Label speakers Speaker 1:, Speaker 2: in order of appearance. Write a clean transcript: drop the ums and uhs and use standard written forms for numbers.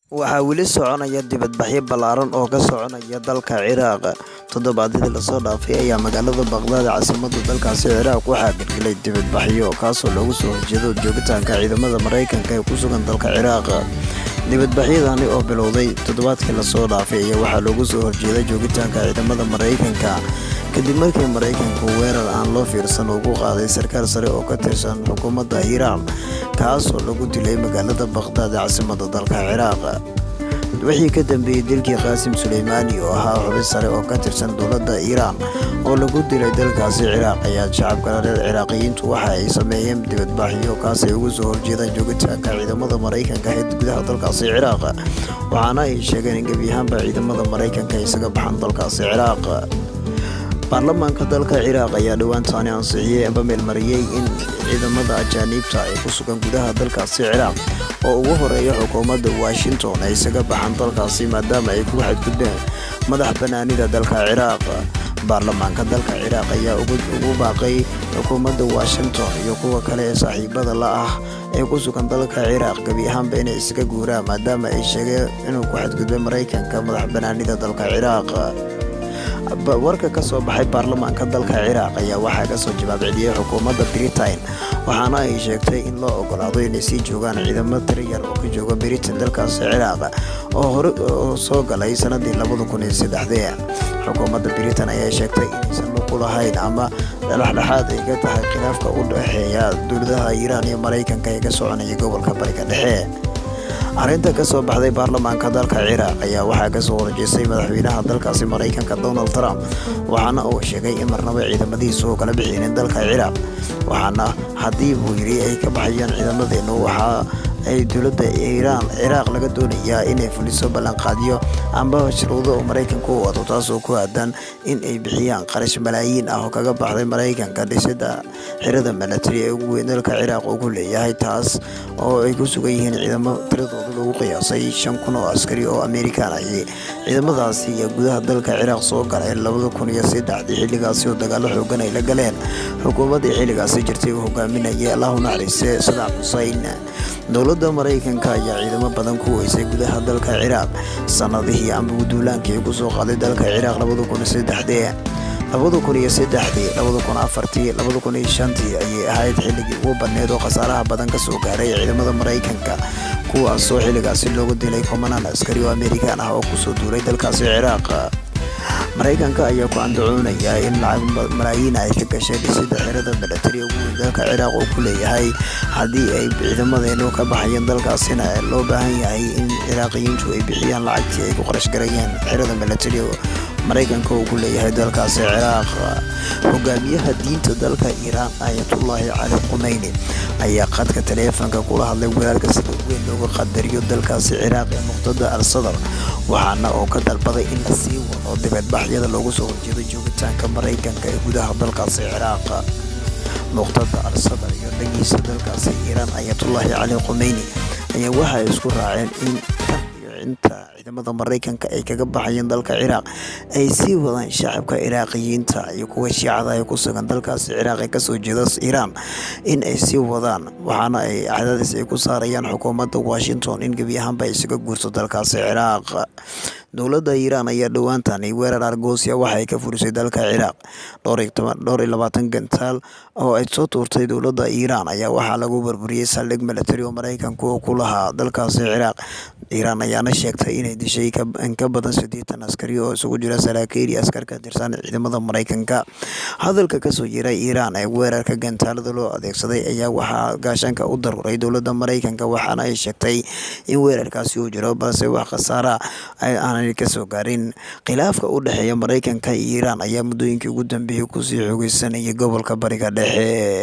Speaker 1: Waxaa weli soconaya dibadbaxyo ballaaran oo ka soconaya dalka Ciraaq. Toddobaadyadii la soo dhaafay ayaa magaalada Baghdaad ee caasimadda dalkaasi Ciraaq waxaa gelgelay dibadbaxyo kaasoo looga soo horjeedo joogitaanka ciidamada Mareykanka ee ku sugan dalka Ciraaq. Dibadbaxyadani oo bilowday toddobaadkii la soo dhaafay ayaa waxaa looga soo horjeeday joogitaanka ciidamada Mareykanka kadib markii Mareykanku weerar aan loo fiirsan ugu qaaday sarkaal sare oo ka tirsan xukuumadda Iiraan kaasoo lagu dilay magaalada Baghdaad ee caasimadda dalka Ciraaq. Wixii ka dambeeyay dilkii Qaasim Suleymani oo ahaa xubin sare oo ka tirsan dowladda Iiraan oo lagu dilay dalkaasi Ciraaq ayaa shacabka reer Ciraaqiyiintu waxa ay sameeyeen dibadbaxyo kaas ay uga soo horjeedaan joogitaanka ciidamada Mareykanka ee gudaha dalkaasi Ciraaq, waxaana ay sheegeen in gebi ahaanba ciidamada Mareykanka ay isaga baxaan dalkaasi Ciraaq. Baarlamaanka dalka Ciraaq ayaa dhawaantaani ansixiyay ama meelmariyay in ciidamada ajaanibta ay ku sugan gudaha dalkaasi Ciraaq oo ugu horeeya xukuumadda Washington ay isaga baxaan dalkaasi maadaama ay ku xadgudbeen madax bannaanida dalka Ciraaq. Baarlamaanka dalka Ciraaq ayaa ugu baaqay xukuumadda Washington iyo kuwa kale ee saaxiibada la ah ee ku sugan dalka Ciraaq gebi ahaanba inay isaga guuraan maadaama ay sheegeen inuu ku xadgudbay Mareykanka madax bannaanida dalka Ciraaq. Warka ka soo baxay baarlamaanka dalka Ciraaq ayaa waxaa ka soo jawaab celiyay xukuumadda Britain, waxaana ay sheegtay in loo ogolaado inay sii joogaan ciidamo tiro yar oo ka jooga Britain dalkaasi Ciraaq oo hore soo galay sanadii 2003. Xukuumadda Britain ayaa sheegtay inaysan ku lahayn ama dhexdhexaad ay ka tahay khilaafka u dhexeeya dowladaha Iiraan iyo Mareykanka ee ka soconaya gobolka Bariga Dhexe. Arrinta ka soo baxday baarlamaanka dalka Ciraaq ayaa waxaa ka soo horjeestay madaxweynaha dalkaasi Mareykanka Donald Trump, waxaana uu sheegay in marnaba ciidamadiisu oo kala bixiyeen dalka Ciraaq, waxaana haddii uu yiri ay ka baxayaan ciidamadeenu waxa ay dowladda Ciraaq laga doonayaa inay fuliso ballanqaadyo amba shuruudo oo Mareykanku u wado taasoo ku aadan in ay bixiyaan qarash malaayiin ah oo kaga baxday Mareykanka dhisidda xerada military ee ugu weyn dalka Ciraaq ugu leeyahay, taas oo ay ku sugan yihiin ciidamo tiradooda lagu qiyaasay 5,000 oo askari oo Amerikaan ah. Ciidamadaasi ayaa gudaha dalka Ciraaq soo galay 2003 xilligaasi oo dagaalo xooggan ay la galeen xukuumaddii xilligaasi jirtay uu hogaaminayay Allahu naxariiste Saddam Hussein. Dowladda Mareykanka ayaa ciidamo badan ku weysay gudaha dalka Ciraaq sanadihii ama duulaankii ay ku soo qaaday dalka Ciraaq 2003, 2004, 2005 ayay ahayd xilligii ugu badneed oo khasaaraha badan ka soo gaaray ciidamada Mareykanka, kuwaasoo xilligaasi loogu dilay 10 askari oo Amerikaan ah oo ku soo duulay dalkaasi Ciraaq. Mareykanka ayaa ku andacoonaya in lacag malaayiin ay ka gashay dhisidda xerada military ugu weyn dalka Ciraaq uu ku leeyahay. Haddii ay ciidamadeenu ka baxayaan dalkaasina loo baahan yahay in Ciraaqiyiintu ay bixiyaan lacagtii ay ku qarash gareeyeen xerada military Mareykanka uu ku leeyahay dalkaasi Ciraaq. Hogaamiyaha diinta dalka Iiraan Ayatollah Ali Khamenei ayaa khadka taleefanka kula hadlay walaalka sida weyn looga qadariyo dalkaasi Ciraaq ee Muqtada al-Sadr, waxaana uu ka dalbaday in la sii wado dibadbaxyada loogu soo horjeedo joogitaanka Mareykanka ee gudaha dalkaasi Ciraaq. Muqtada al-Sadr iyo dhagiisa dalkaasi Iiraan Ayatollah Ali Khamenei ayaa waxay isku raaceen in inta ciidamada Mareykanka ay kaga baxayeen dalka Ciraaq ay sii wadaan shacabka Ciraaqiyiinta iyo kuwa Shiicada ee ku sugan dalkaasi Ciraaq ee ka soo jeeda Iiraan in ay sii wadaan, waxaana ay cadaadis ay ku saarayaan xukuumadda Washington in gebi ahaanba ay isaga guurto dalkaasi Ciraaq. Dowladda Iiraan ayaa dhawaantaani weerar argoosi ah waxa ay ka fulisay dalka Ciraaq. 22 gantaal oo ay soo tuurtay dowladda Iiraan ayaa waxaa lagu burburiyay saldhig military oo Mareykanku uu ku lahaa dalkaasi Ciraaq. Iiraan ayaana sheegtay inay dishay in ka badan 80 askari oo isugu jira saraakiil iyo askar ka tirsan ciidamada Mareykanka. Hadalka ka soo yeeray Iiraan ee weerarka gantaalada loo adeegsaday ayaa waxaa gaashaanka u daruuray dowladda Mareykanka, waxaana ay sheegtay in weerarkaasi uu jiro balse wax khasaara aanay ka soo gaarin. Khilaafka u dhexeeya Mareykanka iyo Iiraan ayaa muddooyinkii ugu dambeeyay ku sii xoogaysanayay gobolka Bariga Dhexe.